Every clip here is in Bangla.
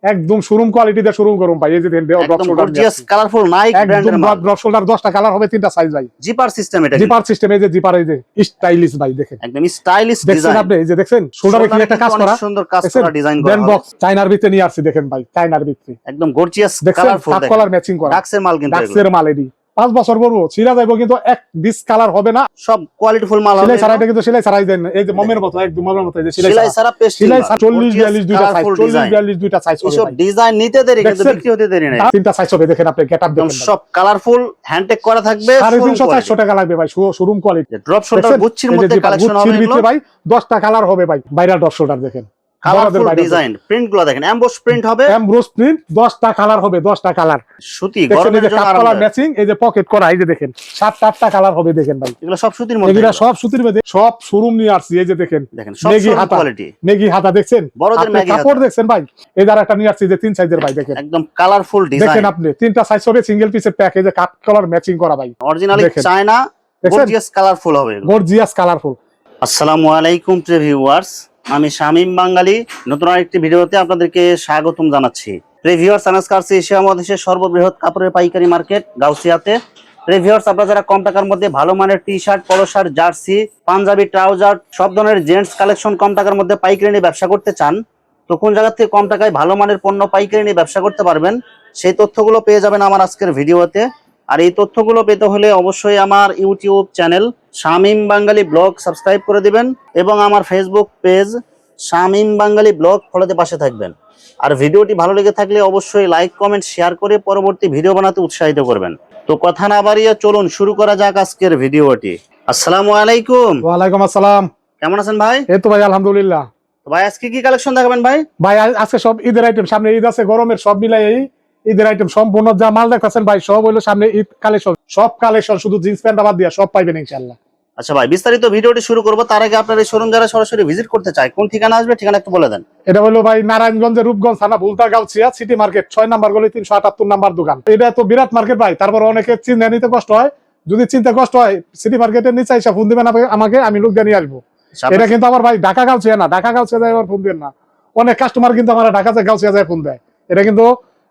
একদম শোরুম কোয়ালিটি দিয়ে শোরুম করুম ভাই। এই যে drop shoulder gorgeous colourful Nike ব্র্যান্ডের মাল। ড্রপ শোল্ডার 10টা কালার হবে, 3টা সাইজ ভাই। জিপার সিস্টেম, এটা জিপার সিস্টেম, এই যে জিপার, এই যে স্টাইলিশ ভাই দেখেন, একদম স্টাইলিশ দেখছেন ডিজাইন। আপনি, এই যে দেখছেন শোল্ডারে কি একটা কাজ করা, সুন্দর কাজ করা ডিজাইন করা ব্যান্ড বক্স চায়নার ভিতরে নিয়ে আসছে দেখেন ভাই, চায়নার ভিতরে একদম গর্জিয়াস দেখছেন, কালারফুল সাত কালার ম্যাচিং করা, ডাক্সের মাল কিন্তু ডাক্সের মাল। এডি 5 বছর পরবো ছিড়া যাইবো, কিন্তু এক ডিস কালার হবে না, সব কোয়ালিটিফুল মাল হবে। সেলাই ছাড়া, এটা কিন্তু সেলাই ছাড়াই দেন না, এই যে মমের মতো, একদম মমের মতো, এই যে সেলাই ছাড়া পেস্ট, সেলাই 40 42 দুইটা সাইজ, 40 42 দুইটা সাইজ হবে সব ভাই। ডিজাইন নিতে দেরি কিন্তু বিক্রি হতে দেরি নাই। 3টা সাইজ হবে দেখেন আপনি, গেটআপ দেখেন ভাই। সব কালারফুল হ্যান্ডটেক করা থাকবে, 350-400 টাকা লাগবে ভাই, শোরুম কোয়ালিটি। ড্রপ শোল্ডার গুচ্ছির মধ্যে কালেকশন হবে এগুলো ভাই, 10টা কালার হবে ভাই, ভাইরাল ড্রপ শোল্ডার দেখেন, কালারফুল ডিজাইন, প্রিন্ট গুলো দেখেন, এমবস প্রিন্ট হবে, এমব্রোস প্রিন্ট, 10টা কালার হবে, 10টা কালার সুতি গরমের জন্য কালার আরামদায়ক। ম্যাচিং, এই যে পকেট করা, এই যে দেখেন 7-8টা কালার হবে দেখেন ভাই, এগুলো সব সুতির মধ্যে, এগুলা সব সুতির মধ্যে, সব শোরুম নিয়ে আসছি। এই যে দেখেন সব মেগি শোরুম হাতা, কোয়ালিটি, মেগি হাতা দেখছেন, বড়দের আপনি মেগি কাপড় হাতা দেখছেন ভাই, এই যার একটা নিয়ে আসছি যে 3 সাইজের ভাই দেখেন, একদম কালারফুল ডিজাইন দেখেন আপনি 3টা সাইজ হবে, সিঙ্গেল পিসের প্যাক, এই যে কাট কালার ম্যাচিং করা ভাই, অরিজিনালি দেখেন। চায়না দেখছেন? গর্জিয়াস কালারফুল হবে এগুলো। Gorgeous colourful. আসসালামু আলাইকুম প্রিয় ভিউয়ার্স, আমি শামীম বাঙালি নতুন আরেকটি ভিডিওতে আপনাদেরকে স্বাগতম জানাচ্ছি। প্রিয় ভিউয়ার্স, আজকে আসছে এশিয়া মহাদেশের সর্ববৃহৎ কাপড়ের পাইকারি মার্কেট গাউসিয়াতে। প্রিয় ভিউয়ার্স, আপনারা যারা কম টাকার মধ্যে ভালো মানের T shirt, polo shirt, jersey, panjabi, trouser, সব ধরনের জেন্টস কালেকশন কম টাকার মধ্যে পাইকারি নিয়ে ব্যবসা করতে চান, তো কোন জায়গা থেকে কম টাকায় ভালো মানের পণ্য পাইকারি নিয়ে ব্যবসা করতে পারবেন, সেই তথ্যগুলো পেয়ে যাবেন আমার আজকের ভিডিওতে। আর এই তথ্যগুলো পেতে হলে অবশ্যই আমার ইউটিউব চ্যানেল শামীম বাঙালি ব্লগ সাবস্ক্রাইব করে দিবেন এবং আমার ফেসবুক পেজ শামীম বাঙালি ব্লগ ফলোতে পাশে থাকবেন। আর ভিডিওটি ভালো লেগে থাকলে অবশ্যই লাইক, কমেন্ট, শেয়ার করে পরবর্তী ভিডিও বানাতে উৎসাহিত করবেন। তো কথা না বাড়িয়ে চলুন শুরু করা যাক আজকের ভিডিওটি। আসসালামু আলাইকুম। ওয়ালাইকুম আসসালাম। কেমন আছেন ভাই? এই তো ভাই আলহামদুলিল্লাহ। তো ভাই আজকে কি কালেকশন দেখাবেন ভাই? ভাই আজকে সব ঈদের আইটেম, সামনে ঈদ আছে, গরমের সব মিলাই এই ঈদের আইটেম সম্পূর্ণ যা মাল দেখতেছেন ভাই, সব হইলো সামনে ঈদ কালেকশন, সব কালেকশন, শুধু জিন্স প্যান্ট বাদ দিয়া সব পাইবেন ইনশাআল্লাহ। আচ্ছা ভাই, বিস্তারিত ভিডিওটি শুরু করবো তার আগে আপনার এই শোরুম যারা সরাসরি ভিজিট করতে চায় কোন ঠিকানা আসবে, ঠিকানা একটু বলে দেন। এটা হলো ভাই নারায়ণগঞ্জের রূপগঞ্জ থানা, Bhulta Gausia city market 6 number গলি 378 নাম্বার দোকান। এটা তো বিরাট মার্কেট ভাই, তারপর অনেকে চিন্তা নিতে কষ্ট হয়, যদি চিন্তা কষ্ট হয় সিটি মার্কেটের নিচে এসে ফোন দিবেন আমাকে, আমি লোক জানিয়ে আসবো। এটা কিন্তু আমার ভাই ঢাকা গাউছিয়া না, ঢাকা গাউছিয়া যায় ফোন দেন না, অনেক কাস্টমার কিন্তু আমার ঢাকা গাউছিয়া যায় ফোন দেয়। এটা কিন্তু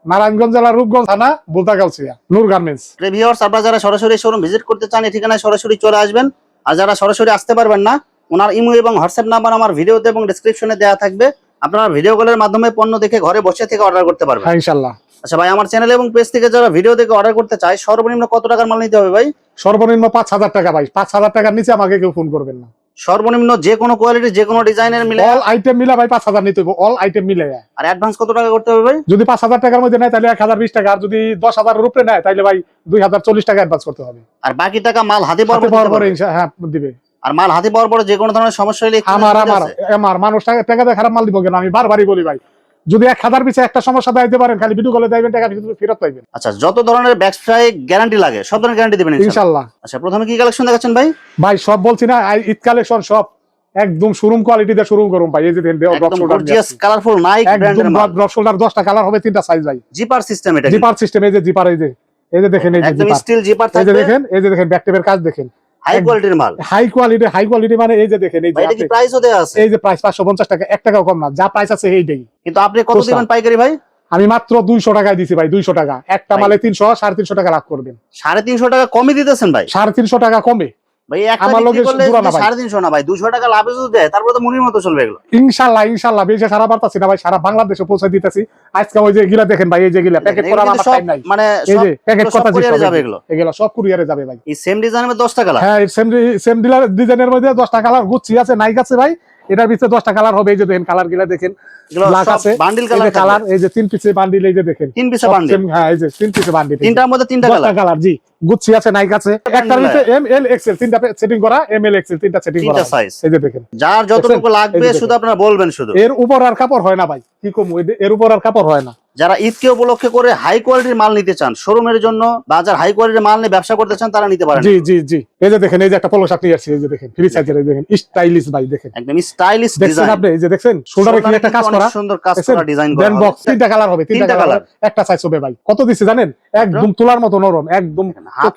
নারায়ণগঞ্জ জেলার রূপগঞ্জ থানা, ভুলতা গাউছিয়া, নূর গার্মেন্টস। ভিউয়ার্স, আপনারা যারা সরাসরি শোরুম ভিজিট করতে চান এই ঠিকানায় সরাসরি চলে আসবেন। আর যারা সরাসরি আসতে পারবেন না, ওনার ইমো এবং হোয়াটসঅ্যাপ নাম্বার আমার ভিডিওতে এবং ডেসক্রিপশনে দেওয়া থাকবে, আপনারা ভিডিও কলের মাধ্যমে পণ্য দেখে ঘরে বসে থেকে অর্ডার করতে পারবেন হ্যাঁ ইনশাআল্লাহ। আচ্ছা ভাই, আমার চ্যানেল এবং পেজ থেকে যারা ভিডিও দেখে অর্ডার করতে চায় সর্বনিম্ন কত টাকার মাল নিতে হবে ভাই? সর্বনিম্ন 5000 টাকা ভাই, 5000 টাকার নিচে আমাকে কেউ ফোন করবেন না। সর্বনিম্ন যে কোনো কোয়ালিটি, যে কোনো ডিজাইনের মিলে, অল আইটেম মিলা ভাই 5000 নিতে হবে, অল আইটেম মিলে। আর অ্যাডভান্স কত টাকা করতে হবে ভাই? যদি 5000 টাকার মধ্যে নেয় তাহলে 1020 টাকা, আর যদি 10000 এর উপরে নেয় তাহলে ভাই 2040 টাকা অ্যাডভান্স করতে হবে। আর বাকি টাকা মাল হাতে পাওয়ার পরে হ্যাঁ দিবে। আর মাল হাতে পাওয়ার পরে যে কোনো ধরনের সমস্যা হলে আমার মানুষ টাকা দিয়ে খারাপ মাল দিব কেন? আমি বারবারই বলি ভাই, যদি 1000 পিছে একটা সমস্যা দিতে পারেন, খালি ভিডিও কলে দিবেন, টাকা ফেরত পাইবেন। আচ্ছা, যত ধরনের ব্যবসায়িক গ্যারান্টি লাগে সব ধরনের গ্যারান্টি দিবেন ইনশাআল্লাহ। আচ্ছা, প্রথমে কি কালেকশন দেখাচ্ছেন ভাই? ভাই সব বলছি না, ঈদ কালেকশন সব একদম শোরুম কোয়ালিটি দিয়ে শোরুম করুন ভাই। এই যে drop shoulder gorgeous colourful Nike ব্র্যান্ডের মাল, ড্রপ শোল্ডার 10টা কালার হবে, 3টা সাইজ ভাই। জিপার সিস্টেম, এটা জিপার সিস্টেম, এই যে জিপার, এই যে দেখেন, এই যে একদম স্টিল জিপার এই যে থাকবে, দেখেন, এই যে দেখেন ব্যাক টেপের কাজ দেখেন, হাই কোয়ালিটির মাল, হাই কোয়ালিটি মানে এই যে দেখেন, এই ভাই এটা কি প্রাইসও দেয়া আছে? এই যে প্রাইস 550 টাকা, 1 টাকাও কম না, যা প্রাইস আছে এইটাই। কিন্তু আপনি কত দিবেন পাইকারি ভাই? আমি মাত্র 200 টাকায় দিছি ভাই, 200 টাকা। একটা মালে 300, 350 টাকা লাভ করবেন। 350 টাকা কমই দিতেছেন ভাই? 350 টাকা কমে ভাই, একটা আমার বিক্রি লগে করলে জোড়া না ভাই। 350 না ভাই, 200 টাকা লাভে যদি দেয় তারপরে তো মুনির মতো চলবে এগুলো। ইনশাআল্লাহ বেশি সারা বার্তাছি না ভাই, সারা বাংলাদেশে পৌঁছে দিতেছি। আজকে ওই যে গিলা দেখেন ভাই, এই যে গিলা প্যাকেট করার আমার টাইম নাই, মানে এই যে প্যাকেট কথা কুরিয়ারে যাবে এগুলো, এগুলা সব কুরিয়ারে যাবে ভাই। এই সেম ডিজাইনের 10 টাকা কালার, হ্যাঁ সেম ডিজাইনের মধ্যে 10টা কালার গুচ্ছি আছে, নাইক আছে ভাই। এটার ভিতরে 10টা কালার হবে, এই যে দেখেন কালার গিলা দেখেন, ব্ল্যাক আছে, বান্ডিল কালার, এই যে 3 পিসে বান্ডিল, এই যে দেখেন 3 পিসে বান্ডিল, হ্যাঁ এই যে 3 পিসে বান্ডিল, তিনটার মধ্যে 3টা কালার জি, গুচ্ছি আছে, নাইক আছে। একটার ভিতরে এম এল এক্সেল 3টা সেটিং করা, এম এল এক্সেল 3টা সেটিং করা, 3টা সাইজ, এই যে দেখেন। যার যতটুকু লাগবে শুধু আপনারা বলবেন, শুধু এর উপর আর কাপড় হয় না ভাই, কি কম, এর উপর আর কাপড় হয় না। যারা ঈদকে উপলক্ষে করে হাই কোয়ালিটির মাল নিতে চান শোরুমের জন্য, বা যারা হাই কোয়ালিটির মাল নিয়ে ব্যবসা করতে চান তারা নিতে পারেন। জি এই যে দেখেন, এই যে একটা পলো শার্ট নিয়ে আসছে, এই যে দেখেন ফ্রি সাইজের, এই দেখেন স্টাইলিশ ভাই দেখেন, একদম স্টাইলিশ দেখছেন ডিজাইন। আপনি, এই যে দেখছেন শোল্ডারে কি একটা কাজ করা, সুন্দর কাজ করা ডিজাইন করা, ব্যান্ড বক্স 3টা কালার হবে, 3টা কালার, একটা সাইজ হবে ভাই। কত দিছে জানেন? একদম তোলার মতো নরম, একদম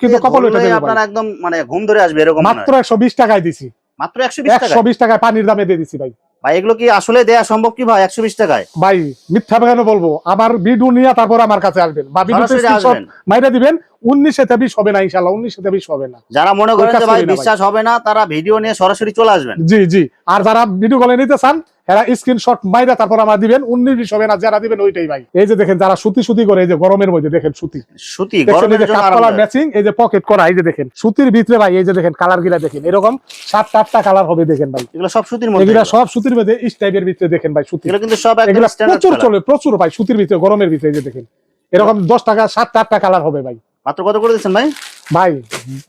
কিন্তু কপাল ওইটা দেব আপনারা একদম মানে ঘুম ধরে আসবে এরকম। মাত্র 120 টাকায় দিছি, মাত্র 120 টাকা, 120 টাকায় পানির দামে দিয়ে দিছি ভাই। ভাই এগুলো কি আসলে দেয়া সম্ভব কি ভাই 120 টাকায়? ভাই মিথ্যা কেন বলবো, আমার ভিডিও নিয়ে তারপর আমার কাছে আসবেন বা ভিডিওতে সরাসরি স্ক্রিনশট আসবেন। মাইরা দিবেন। 19-20 হবে না ইনশাআল্লাহ, 19-20 হবে না। যারা মনে করেন ওই কাজ যে ভাই করি না ভাই। বিশ্বাস হবে না, তারা ভিডিও নিয়ে সরাসরি চলে আসবেন। জি জি, আর যারা ভিডিও কলে নিতে চান এরা স্ক্রিনশট মাইরা তারপর আমার দিবেন। 19-20 হবে না, যারা দিবেন ওইটাই ভাই। এই যে দেখেন যারা সুতি সুতি করে, এই যে গরমের মধ্যে দেখেন সুতি সুতি দেখছেন, এই গরমের যে জন্য কাপ কলার আরামদায়ক। ম্যাচিং, এই যে পকেট করা, এই যে দেখেন সুতির ভিতরে ভাই, এই যে দেখেন কালার গিলা দেখেন এরকম 7-8টা কালার হবে দেখেন ভাই। এগুলো সব সুতির মধ্যে, এগুলা সব সুতির মধ্যে স্টাইপের ভিতরে দেখেন ভাই সুতি। এগুলো কিন্তু সব একদম এগুলা স্ট্যান্ডার্ড প্রচুর কালার। চলে, প্রচুর ভাই সুতির ভিতরে গরমের ভিতরে, এই যে দেখেন এরকম 10 টাকা 7-8টা কালার হবে ভাই। মাত্র কত করে দিচ্ছেন ভাই? ভাই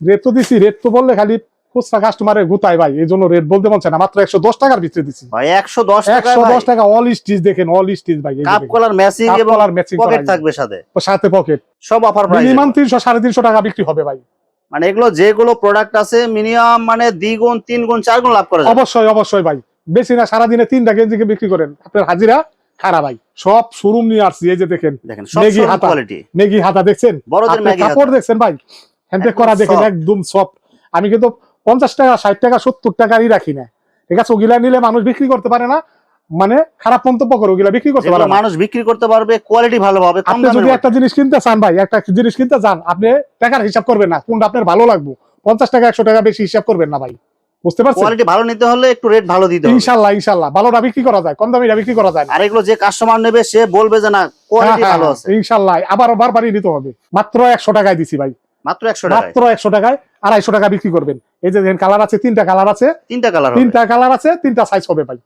রেট তো দিছি, রেট তো বললে খালি খুচরা কাস্টমারের গুতায় ভাই, এই জন্য রেট বলতে বলছে না, মাত্র 110 টাকার ভিতরে দিছি ভাই 110 টাকা। 110 টাকা অল স্টিচ দেখেন, অল স্টিচ ভাই। এই যে কাপ দেখেন, কলার ম্যাচিং কাপ এবং কলার ম্যাচিং পকেট করা থাকবে সাথে, ও সাথে পকেট, সব অফার প্রাইস। মিনিমাম 300-350 টাকা বিক্রি হবে ভাই। মানে এগুলো যেগুলো প্রোডাক্ট আছে মিনিমাম মানে দ্বিগুণ 3 গুণ 4 গুণ লাভ করা যায়। অবশ্যই অবশ্যই ভাই, বেশি না, সারাদিনে 3টা গেঞ্জি বিক্রি করেন, আপনার হাজিরা খারাপ ভাই। সব শোরুম নিয়ে আসছি, এই যে দেখেন দেখেন সব মেগি সব হাতা, কোয়ালিটি। মেগি হাতা দেখছেন, বড়দের আপনি মেগি কাপড় হাতা। দেখছেন ভাই, হ্যান্ডেক একদম করা দেখেন soft। একদম সফট। আমি কিন্তু 50 টাকা 60 টাকা 70 টাকারই রাখি না, ঠিক আছে? ওগুলা নিলে মানুষ বিক্রি করতে পারে না, মানে খারাপ মন্তব্য করে ওগুলা বিক্রি করতে পারে যেগুলো না। মানুষ বিক্রি করতে পারবে, কোয়ালিটি ভালো হবে, কম আপনি দামের যদি একটা মধ্যে। জিনিস কিনতে চান ভাই, একটা জিনিস কিনতে চান, আপনি টাকার হিসাব করবেন না কোনটা আপনার ভালো লাগবে, 50 টাকা 100 টাকা বেশি হিসাব করবেন না ভাই, বুঝতে পারছেন? কোয়ালিটি ভালো নিতে হলে একটু রেট ভালো দিতে হবে। ইনশাআল্লাহ ইনশাআল্লাহ ভালোটা বিক্রি করা যায়, কম দামিটা বিক্রি করা যায় না। আর এগুলো যে কাস্টমার নেবে সে বলবে যে না কোয়ালিটি হ্যাঁ, ভালো হ্যাঁ, আছে। ইনশাআল্লাহ আবার বারবারই নিতে হবে। মাত্র 100 টাকায় দিছি ভাই, মাত্র 100 টাকায়। মাত্র 100 টাকায় 250 টাকা বিক্রি করবেন। এই যে দেখেন কালার আছে, 3টা কালার আছে, তিনটা কালার হবে। 3টা কালার আছে, 3টা সাইজ হবে ভাই,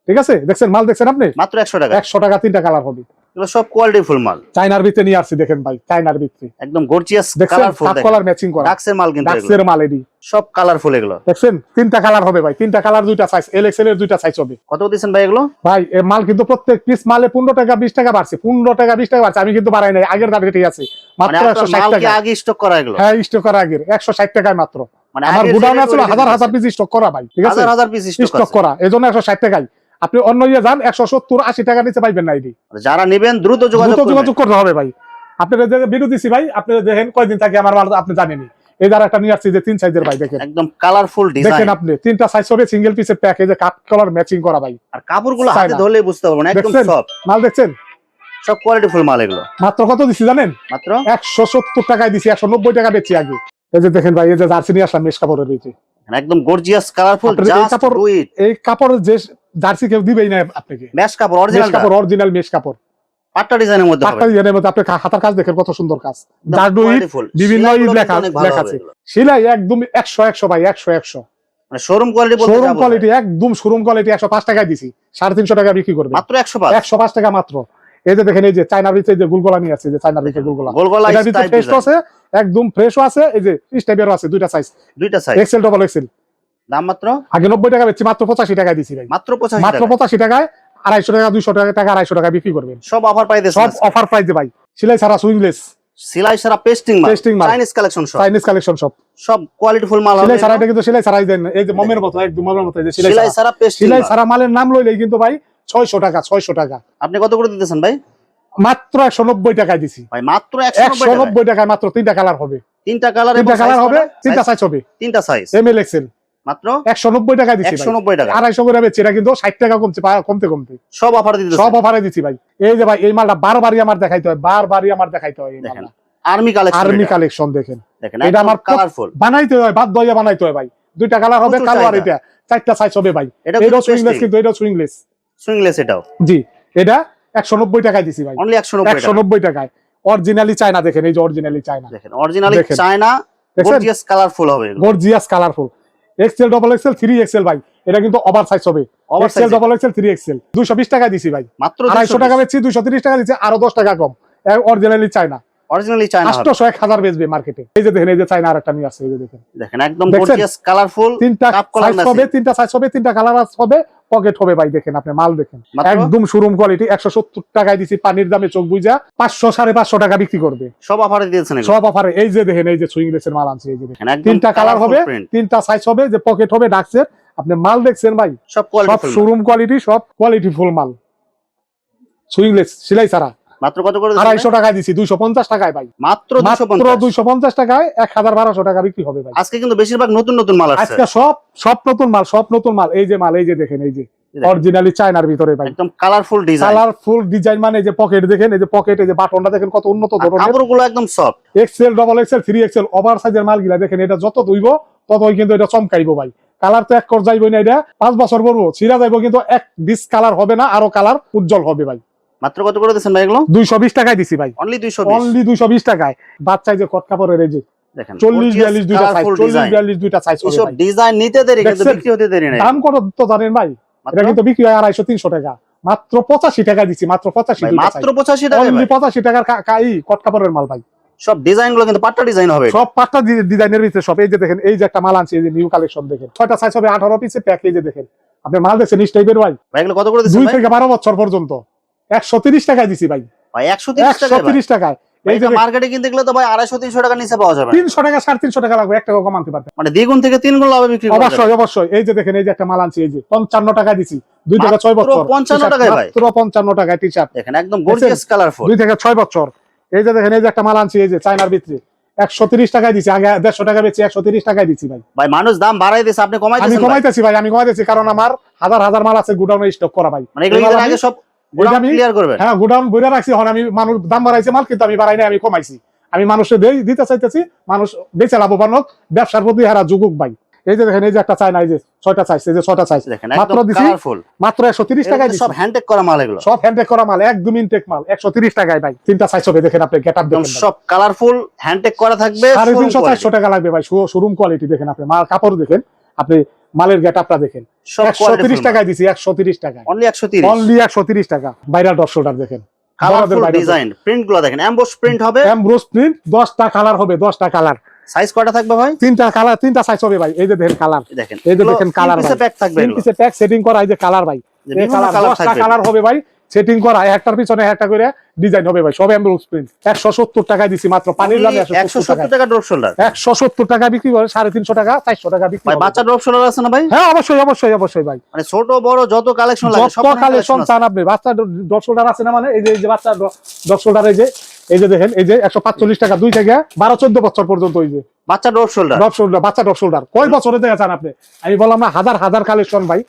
ঠিক আছে? দেখছেন মাল দেখছেন আপনি, মাত্র 100 টাকা। 100 টাকা 3টা কালার হবে। এগুলো সব কোয়ালিটি ফুল মাল। চাইনার ভিতরে নিয়ে আসছি দেখেন ভাই, চাইনার ভিতরে একদম গর্জিয়াস দেখছেন, কালারফুল। কাপ কলার ম্যাচিং করা, ডাক্সের মাল কিন্তু এগুলো ডাক্সের মাল এডি সব কালারফুল। এগুলো দেখছেন 3টা কালার হবে ভাই, 3টা কালার 2টা সাইজ, এল এক্সেল এর 2টা সাইজ হবে। কত দিচ্ছেন ভাই এগুলো? ভাই এই মাল কিন্তু প্রত্যেক পিস মালে 15 টাকা 20 টাকা বাড়ছে, 15 টাকা 20 টাকা বাড়ছে, আমি কিন্তু বাড়াই নাই, আগের দাম রেটেই আছে, মানে মাত্র আপনার 160 মাল কি টাকা। আগে স্টক করা এগুলো? হ্যাঁ স্টক করা আগের 160 টাকায় মাত্র। মানে আমার আগের গোডাউনে যেটা ছিল তৈরি হাজার হাজার করতেছে। পিস স্টক করা ভাই, ঠিক আছে? হাজার হাজার পিস স্টক স্টক আছে। করা, এজন্য 160 টাকায়। আপনি অন্য ইয়ে যান 170-80 টাকা নিচে পাইবেন না, এটি যারা নেবেন দ্রুত যোগাযোগ দ্রুত করবেন। যোগাযোগ করতে হবে ভাই। আপনাদের যে ভিডিও দিছি ভাই, আপনারা দেখেন কয়দিন থাকে আমার মাল আপনি জানেনই। এই যারা একটা নিয়ে আসছি যে 3 সাইজের ভাই, দেখেন একদম কালারফুল দেখেন ডিজাইন। আপনি 3টা সাইজ হবে, সিঙ্গেল পিসের প্যাক, এই যে কাপ কালার ম্যাচিং করা ভাই। আর কাপড়গুলো হাতে চায়না। ধরলে বুঝতে পারবেন একদম দেখছেন সফট। মাল দেখছেন, সব কোয়ালিটি ফুল মাল এগুলো। মাত্র কত দিছি জানেন? মাত্র 170 টাকায় দিছি, 190 টাকা বেচি আগে। এই যে দেখেন ভাই, এই যে জার্সি নিয়ে আসলাম মেশ কাপড়ের ভিতরে, একদম গর্জিয়াস কালারফুল। আপনার এই জাস্ট কাপড়- ডু ইট। এই কাপড়ের যে জার্সি কেউ দিবেই না আপনাকে। মেশ কাপড় মেশ অরিজিনাল কাপড়, অরিজিনাল মেশ কাপড়, পাট্টা ডিজাইনের মধ্যে হবে। পাট্টা ডিজাইনের মধ্যে। আপনি হাতার কাজ দেখেন কত সুন্দর কাজ, একদম জারডু ইট, quality full। বিভিন্ন সেলাইগুলো ইট লেখা কিন্তু অনেক ভালো লেখা হবে আছে। এগুলো। সেলাই একদম 100 ভাই, 100 মানে শোরুম কোয়ালিটি বলতে শোরুম যা বোঝায়। কোয়ালিটি, একদম শোরুম কোয়ালিটি। 105 টাকায় দিছি, 350 টাকা বিক্রি করবে, মাত্র 105। 105 টাকা মাত্র। এই যে দেখেন, এই যে চায়নার ভিতরে যে গুলগোলা নিয়ে আছে, যে চায়নার ভিতরে গুলগোলা, গোলগলা এটার ভিতরে স্টাইল ফ্রেশ ডিজাইন। আছে, একদম ফ্রেশও আছে, এই যে স্টাইপেরও আছে, 2টা সাইজ, দুইটা সাইজ। Excel double Excel. দাম মাত্র আগে 90 টাকা বেচছি, মাত্র 85 টাকায় দিছি ভাই, মাত্র 85 মাত্র টাকা। 85 টাকায়। 250 টাকা 200 টাকা 250 টাকা বিক্রি করবেন, সব অফার পাইতেছেন সব আজকে। অফার প্রাইসে ভাই। সেলাই ছাড়া সুইংলেস, সেলাই সারা পেস্টিং মাল, Pasting মাল। চাইনিজ কালেকশন সব। চাইনিজ কালেকশন সব, সব কোয়ালিটি ফুল মাল হবে। সেলাই ছাড়া। এটা কিন্তু সেলাই ছাড়াই দেন, এই যে মমের মতো, একদম মমের মতো, এই যে সেলাই সেলাই ছাড়া। সারা পেস্টিং সেলাই মাল। ছাড়া মালের নাম লইলেই কিন্তু ভাই 600 টাকা, 600 টাকা। আপনি কত করে দিতেছেন ভাই? মাত্র 190 টাকায় দিছি, ভাই মাত্র 190 টাকা। 190 টাকায় মাত্র। 3টা কালার হবে, তিনটা কালার এবং 3টা কালার সাইজ হবে, কয়টা? 3টা সাইজ হবে, তিনটা সাইজ। M L XL. মাত্র 190 টাকায় দিছি ভাই, 190 টাকা। 250 করে বেচছি। এটা কিন্তু 60 টাকা কমছে, কমতে কমতে সব অফার দিতেছেন। সব অফারে দিছি ভাই। এই যে ভাই, এই মালটা বারবারই আমার দেখাইতে হয়, বারবারই আমার দেখাইতে হয়। এই দেখেন মালটা আর্মি কালেকশন। আর্মি কালেকশন দেখেন, দেখেন এটা এটা আমার আমার কালারফুল। বানাইতে হয়, বাধ্য হয়ে বানাইতে হয় ভাই। 2টা কালার হবে, প্রচুর কালো আর চাহিদা। এটা 4টা সাইজ হবে ভাই। এটা এটাও কিন্তু সুইংলেস, pasting। কিন্তু এটাও সুইংলেস। সুইংলেস এটাও জি, এটা 190 টাকায় দিছি ভাই, অনলি 190 টাকা। 190 টাকায়। অরিজিনালি চায়না দেখেন, এই যে অরিজিনালি চায়না, দেখেন অরিজিনালি দেখেন। চায়না, দেখছেন? গর্জিয়াস কালারফুল হবে এগুলো। Gorgeous colourful. XL double XL 3 XL ভাই, এটা কিন্তু ওভার সাইজ হবে। Oversize এক্সেল এটা। ডবল এক্সেল 3 এক্সেল 220 টাকায় দিছি ভাই, মাত্র 250 টাকা বেচছি, 230 টাকা দিচ্ছি, আরো 10 টাকা কম। অরিজিনালি চায়না, অরিজিনালি চায়না হবে। 800-1000 বেচবে মার্কেটে। এই যে দেখেন, এই যে চায়না আরেকটা নিয়ে আসছে, এই যে দেখেন, দেখেন একদম দেখছেন? Gorgeous colourful. 3টা কাপ কলার সাইজ হবে, 3টা সাইজ হবে, 3টা কালার হবে, পকেট হবে ভাই। দেখেন আপনি মাল দেখেন, মাত্র? একদম শোরুম কোয়ালিটি। 170 টাকায় দিছি, পানির দামে চোখ বুঝা। 500-550 টাকা বিক্রি করবে, সব অফারে দিয়েছেন এগুলো। সব অফারে। এই যে দেখেন, এই যে সুইংলেসের মাল আনছে, এই যে দেখেন, দেখেন একদম 3টা কালার কালারফুল হবে, প্রিন্ট। 3টা সাইজ হবে, যে পকেট হবে, ডাক্সের। আপনি মাল দেখছেন ভাই, সব সব কোয়ালিটি ফুল। শোরুম কোয়ালিটি, সব কোয়ালিটি ফুল মাল, সুইংলেস, সেলাই ছাড়া। মাত্র কত করে দিচ্ছেন 250 টাকায় দিছি, 250 টাকায় ভাই, মাত্র মাত্র 250। 250 টাকায় 1200 টাকা বিক্রি হবে ভাই। আজকে কিন্তু বেশিরভাগ নতুন নতুন মাল আসছে। আজকে সব নতুন মাল, সব নতুন মাল। এই যে মাল, এই যে দেখেন, এই যে অরিজিনালি চায়নার ভিতরে ভাই, একদম কালারফুল ডিজাইন। কালারফুল ডিজাইন মানে এই যে পকেট দেখেন, এই যে পকেট, এই যে বাটনটা দেখেন কত উন্নত ধরনের। কাপড়গুলো একদম soft, XL, double XL, 3XL over সাইজের মালগুলা দেখেন, এটা যত ধুইব ততই কিন্তু এটা চমকাইবো ভাই। কালার তো এক কর যাইবই না, এটা 5 বছর পরবো ছিড়া যাইবো, কিন্তু এক ডিস কালার হবে না, আরো কালার উজ্জ্বল হবে ভাই। মাত্র কত করে দিচ্ছেন ভাই এগুলো? 220 টাকায় দিছি ভাই, অনলি 220। অনলি 220 টাকায়। বাচ্চায় যে কট কাপড়ের এই যে দেখেন 40-42 দুইটা সাইজ, 40-42 দুইটা সাইজ হবে এইসব ভাই। ডিজাইন নিতে দেরি কিন্তু দেখছেন? বিক্রি হতে দেরি নাই। দাম কত তো জানেন ভাই? এটা কিন্তু বিক্রি হয় 250-300 টাকা, মাত্র 85 টাকা দিছি, মাত্র 85 ভাই দুইটা মাত্র সাইজ। 85 টাকা অনলি ভাই। 85 টাকার কাই কট কাপড়ের মাল ভাই। সব ডিজাইন গুলো কিন্তু পাট্টা ডিজাইন হবে। সব পাঁচটা ডিজাইনের ভিতরে সব। এই যে দেখেন, এই যে একটা মাল আনছি, এই যে নিউ কালেকশন দেখেন, 6টা সাইজ হবে, 18 পিসে প্যাক। এই যে দেখেন, আপনি মাল দেখছেন নিচ টাইপের ভাই, ভাই এগুলো কত করে দিচ্ছেন 2 ভাই? থেকে 12 বছর পর্যন্ত 130 টাকায় দিছি ভাই, ভাই 130 টাকা ভাই। 130 টাকায়। এই যে মার্কেটে কিনতে গেলে তো ভাই 250-300 টাকা নিচে পাওয়া যাবে না। 300 টাকা 350 টাকা লাগবে, 1 টাকা কমাতে পারবেন মানে দ্বিগুণ থেকে 3 গুণ লাভে বিক্রি করা যাবে। অবশ্যই অবশ্যই। এই যে দেখেন, এই যে একটা মাল আনছি, এই যে 55 টাকা দিছি, 2 থেকে 6 মাত্র বছর 55 টাকায় ভাই। মাত্র 55 টাকায় টি-শার্ট দেখেন একদম গর্জিয়াস কালারফুল। 2 থেকে 6 বছর। এই যে দেখেন, এই যে একটা মাল আনছি, এই যে চায়নার ভিতরে 130 টাকায় দিছি, আগে 150 টাকা বেচি, 130 টাকায় দিছি ভাই। ভাই মানুষ দাম বাড়াই দিয়েছে, আপনি কমাই আমি দিয়েছেন ভাই। কমাইতেছি ভাই, আমি কমাইতেছি, কারণ আমার হাজার হাজার মাল আছে গুডাউনে স্টক করা ভাই। মানে এগুলো এই মাল ঈদের আগে সব গোডাউন আমি- ক্লিয়ার করবেন। হ্যাঁ, গুডাউন বইরা রাখছি। এখন আমি মানুষ দাম বাড়াইছে মাল, কিন্তু আমি বাড়াই নাই, আমি কমাইছি। আমি মানুষকে দিতে চাইতেছি, মানুষ বেচে লাভবান হোক, ব্যবসার প্রতি হারা যুগুক ভাই। এই যে দেখেন, এই যে একটা চায়না, এই যে 6টা সাইজ, এই যে 6টা সাইজ দেখেন মাত্র একদম দিছি, কালারফুল। মাত্র 130 টাকায় দিছি। সব হ্যান্ডটেক করা মাল এগুলো। সব হ্যান্ডটেক করা মাল, একদম ইনটেক মাল, 130 টাকায় ভাই। 3টা সাইজ হবে, দেখেন আপনি গেটআপ একদম দেখেন ভাই। সব কালারফুল হ্যান্ডটেক করা থাকবে। 350-400 টাকা লাগবে ভাই। শোরুম কোয়ালিটি দেখেন আপনি, মাল কাপড় দেখেন আপনি, মালের গেটআপটা দেখেন। সব 130 টাকায় দিছি, 130 টাকায়, অনলি 130। অনলি 130 টাকা। ভাইরাল ডট শোল্ডার দেখেন, কালারফুল ডিজাইন, প্রিন্ট গুলো দেখেন, এমবস প্রিন্ট হবে, এমব্রোস প্রিন্ট, 10টা কালার হবে, 10টা কালার। সাইজ কয়টা থাকবে ভাই? 3টা কালার, 3টা সাইজ হবে ভাই। এই যে দেখেন কালার, দেখেন এই যে দেখেন কালার ভাই, প্যাক থাকবে 3 এগুলো। পিসে প্যাক সেটিং করা। এই যে কালার ভাই, যে এই বিভিন্ন কালার কালার 10টা থাকবে। কালার হবে ভাই, সেটিং করা, একটার পিছনে একটা করে ডিজাইন হবে ভাই, সব এমব্রোস প্রিন্ট। 170 টাকায় দিছি মাত্র, পানির দামে 170 টাকা ড্রপ শোল্ডার। 170 টাকা বিক্রি করে, 350 টাকা 400 টাকা বিক্রি ভাই হবে। বাচ্চা ড্রপ শোল্ডার আছে না ভাই? হ্যাঁ অবশ্যই অবশ্যই অবশ্যই ভাই, মানে ছোট বড় যত কালেকশন লাগে সব যত কালেকশন চান আপনি। বাচ্চা ডট শোল্ডার আছে না, মানে এই যে বাচ্চা ডট শোল্ডার, এই যে দেখেন, এই যে 145 টাকা, 2 থেকে 12-14 বছর পর্যন্ত। এই যে বাচ্চা ড্রপ শোল্ডার। ডট শোল্ডার, বাচ্চা ডট শোল্ডার কয় বছরে দেখা চান আপনি? আমি বললাম না, হাজার হাজার কালেকশন ভাই,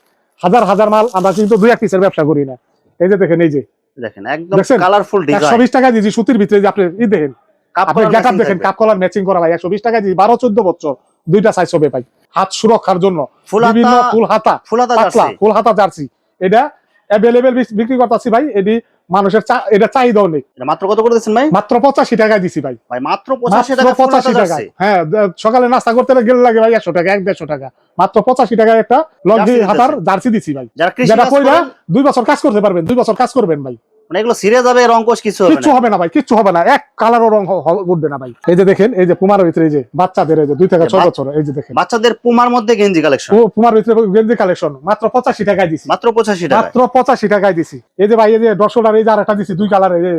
হাজার হাজার মাল। আমরা কিন্তু 2-1 পিসের ব্যবসা করি না। এই যে দেখেন, এই যে দেখেন একদম দেখছেন? Colourful design. 120 টাকা দিয়েছি সুতির ভিতরে, যে আপনি দেখেন, কাপ আপনি কলার গেটআপ ম্যাচিং দেখেন, থাকবে। কাপ কলার ম্যাচিং করা ভাই। 120 টাকা দিয়েছি, 12-14 বছর, 2টা সাইজ হবে ভাই। হাত সুরক্ষার জন্য ফুল হাতা- বিভিন্ন ফুল হাতা, ফুল হাতা পাতলা জার্সি। ফুল হাতা জার্সি, এটা অ্যাভেলেবেল বিক্রি করতেছি ভাই। এটি মানুষের এটা চাহিদাও নেই। এটা মাত্র কত করে দিচ্ছেন ভাই? মাত্র 85 টাকায় দিছি ভাই, ভাই মাত্র 85 মাত্র টাকা ফুল হাতা 85 টাকা। জার্সি। হ্যাঁ, সকালে নাস্তা করতে গেলে লাগে ভাই 100 টাকা, 150 টাকা। মাত্র 85 টাকায় একটা লঙ্গি জার্সি হাতার দিতেছে। জার্সি দিছি ভাই, যারা কৃষি যেটা কাজ পয়লা করেন, 2 বছর কাজ করতে পারবেন, 2 বছর কাজ করবেন ভাই। মানে এগুলো ছিঁড়ে যাবে, রংকশ কিছু হবে কিচ্ছু না। হবে না ভাই, কিচ্ছু হবে না, এক কালারও রং উঠবে না ভাই। এই যে দেখেন, এই যে পুমার ভিতরে, এই যে বাচ্চাদের, এই যে 2 থেকে 6 বছর, এই যে দেখেন বাচ্চাদের পুমার মধ্যে গেঞ্জি কালেকশন ও পুমার ভিতরে গেঞ্জি কালেকশন, মাত্র 85 টাকায় দিছি, মাত্র 85 টাকা। মাত্র 85 টাকায় দিছি। এই যে ভাই, এই যে ডশোলার, এই যে আরেকটা দিছি 2 কালার, এই যে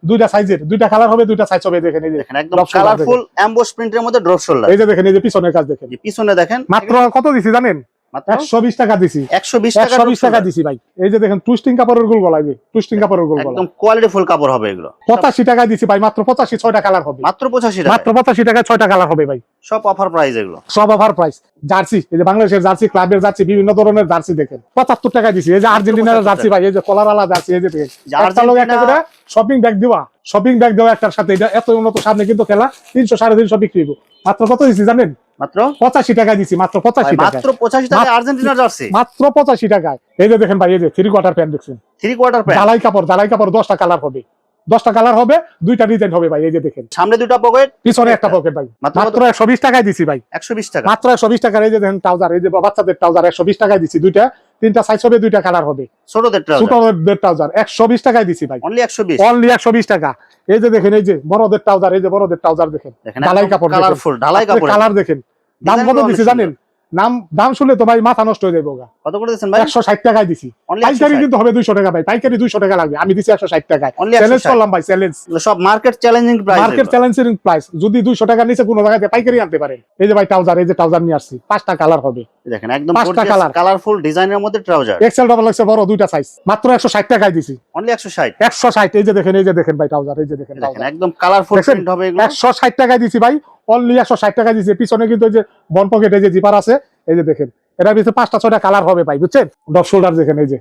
দুইটা সাইজের, 2টা কালার হবে, 2টা সাইজ হবে। দেখেন, এই যে দেখেন একদম drop shoulder কালারফুল এমবস প্রিন্টের মধ্যে ড্রপ শোল্ডার। এই যে দেখেন, এই যে পিছনের কাজ দেখেন, পিছনে দেখেন মাত্র কত দিছি জানেন? মাত্র 120 টাকা দিছি, 120 টাকা 120 টাকা দিছি ভাই। এই যে দেখেন, টুইস্টিং কাপড়ের গোল গলা, এই যে টুইস্টিং কাপড়ের গোল গলা, একদম কোয়ালিটি ফুল কাপড় হবে এগুলো। 85 টাকা দিছি ভাই, মাত্র 85, 6টা কালার হবে, মাত্র 85 টাকা। মাত্র 85 টাকায় 6টা কালার হবে ভাই, সব অফার প্রাইস এগুলো। সব অফার প্রাইস। জার্সি, এই যে বাংলাদেশের জার্সি, ক্লাবের জার্সি, বিভিন্ন ধরনের জার্সি দেখেন, 75 টাকা দিছি। এই যে আর্জেন্টিনার জার্সি ভাই, এই যে কলারওয়ালা জার্সি, এই যে দেখেন, যে একটা লোক একটা করে আর্জেন্টিনা শপিং ব্যাগ দেওয়া একটার সাথে, এটা এত উন্নত, সামনে কিন্তু খেলা 300-350 বিক্রি হইব। মাত্র কত দিছি জানেন? মাত্র 85 টাকা দিছি, মাত্র 85 টাকা, মাত্র 85 টাকা আর্জেন্টিনার জার্সি। মাত্র 85 টাকায়। এই যে দেখেন ভাই, এই যে 3 কোয়ার্টার প্যান্ট দেখছেন, 3 কোয়ার্টার প্যান্ট, ঢালাই কাপড় 10টা কালার হবে, 10টা কালার হবে, 2টা ডিজাইন হবে ভাই। এই যে দেখেন, সামনে দুটো পকেট, পিছনে একটা পকেট ভাই, মাত্র মাত্র 120 টাকায় দিছি ভাই, 120 টাকা। মাত্র 120 টাকার। এই যে দেখেন ট্রাউজার, এই যে বাচ্চাদের ট্রাউজার 120 টাকায় দিছি, 3টা সাইজ হবে, 2টা কালার হবে, ছোটদের ট্রাউজার ছোটদের ট্রাউজার 120 টাকায় দিছি ভাই, অনলি 120। অনলি 120 টাকা। এই যে দেখেন, এই যে বড়দের ট্রাউজার, এই যে বড়দের ট্রাউজার দেখেন, দেখেন ঢালাই কাপড়, কালারফুল ঢালাই কাপড়। কালার দেখেন, দাম কত দিছি জানেন? দাম শুনলে তো ভাই মাথা নষ্ট হয়ে যাবে। কত করে দিচ্ছেন ভাই? 160 টাকায় দিছি, অনলি পাইকারি কিন্তু হবে 200 টাকা ভাই, পাইকারি 200 টাকা লাগবে, আমি দিছি 160 টাকায়। Only চ্যালেঞ্জ 160 করলাম ভাই, চ্যালেঞ্জ, সব market challenging price. Market challenging price. যদি 200 টাকার নিচে কোনো জায়গাতে পাইকারি আনতে পারেন। এই যে ভাই ট্রাউজার, এই যে ট্রাউজার নিয়ে আসছি, 5টা কালার হবে, দেখেন একদম 5টা কালার, কালারফুল ডিজাইনের মধ্যে ট্রাউজার, এক্সেল ডবল এক্সেল বড় 2টা সাইজ, মাত্র 160 টাকায় দিছি, অনলি 160। 160। এই যে দেখেন ভাই ট্রাউজার, এই যে দেখেন দেখেন একদম কালারফুল দেখছেন? প্রিন্ট হবে এগুলো। 160 টাকায় দিছি ভাই, অনলি 160 টাকায় দিছি। পিছনে কিন্তু এই যে বন পকেটে যে জিপার আছে, এই যে দেখেন, এটা ভিতরে 5টা 6টা কালার হবে ভাই, বুঝছেন? ড্রপ শোল্ডার যেখানে এই যে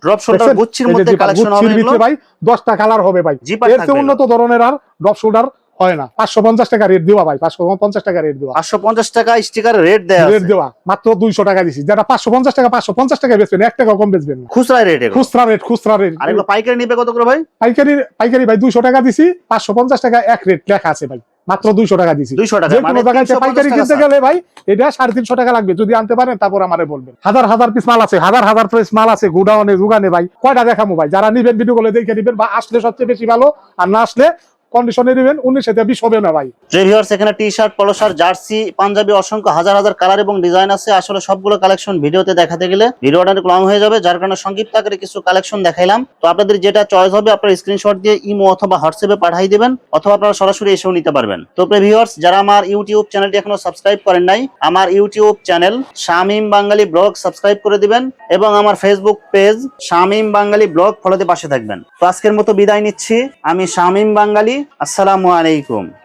ড্রপ শোল্ডার দেখছেন? গুচ্ছির এই যে মধ্যে জিপার, কালেকশন হবে গুচ্ছির এগুলো। ভিতরে ভাই 10টা কালার হবে ভাই। জিপার এর থাকবে চেয়ে উন্নত ধরনের আর ড্রপ শোল্ডার হয় না। 550 টাকা রেট দেওয়া ভাই, 550 টাকা রেট দেওয়া, 550 টাকা স্টিকার রেট দেয়া রেট আছে। দেওয়া মাত্র 200 টাকা দিছি। যেটা 550 টাকা 550 টাকা বেচবেন, 1 টাকা কম বেচবেন না। খুচরা রেট এগুলো। খুচরা রেট, খুচরা রেট। আর এগুলো পাইকারি নিবে কত করে ভাই? পাইকারি, পাইকারি ভাই 200 টাকা দিছি, 550 টাকা এক রেট লেখা আছে ভাই, মাত্র 200 টাকা দিছি। 200 টাকা যে মানে কোনো জায়গায় 350 পাইকারি টাকা কিনতে ছাড়। গেলে ভাই এটা 350 টাকা লাগবে। যদি আনতে পারেন তারপর আমারে বলবেন। হাজার হাজার পিস মাল আছে, হাজার হাজার পিস মাল আছে গোডাউনে দোকানে ভাই। কয়টা দেখামু ভাই? যারা নিবেন ভিডিও গুলো দেখে নিবেন, বা আসলে সবচেয়ে বেশি ভালো, আর না আসলে কন্ডিশনে নিবেন, 19-20 হবে না ভাই। ভিউয়ার্স এখানে T shirt, polo shirt, jersey, panjabi অসংখ্য হাজার হাজার কালার এবং ডিজাইন আছে। আসলে সবগুলো কালেকশন ভিডিওতে দেখাতে গেলে ভিডিওটা অনেক লং হয়ে যাবে, যার কারণে সংক্ষিপ্ত আকারে কিছু কালেকশন দেখাইলাম। তো আপনাদের যেটা চয়েস হবে আপনারা স্ক্রিনশট দিয়ে ইমো অথবা হোয়াটসঅ্যাপে পাঠিয়ে দিবেন, অথবা আপনারা সরাসরি এসেও নিতে পারবেন। তো ভিউয়ার্স যারা আমার ইউটিউব চ্যানেলটি এখনো সাবস্ক্রাইব করেন নাই, আমার ইউটিউব চ্যানেল শামীম বাঙালি ব্লগ সাবস্ক্রাইব করে দিবেন, এবং আমার ফেসবুক পেজ শামীম বাঙালি ব্লগ ফলোতে পাশে থাকবেন। তো আজকের মতো বিদায় নিচ্ছি, আমি শামীম বাঙালি। আসসালামু আলাইকুম।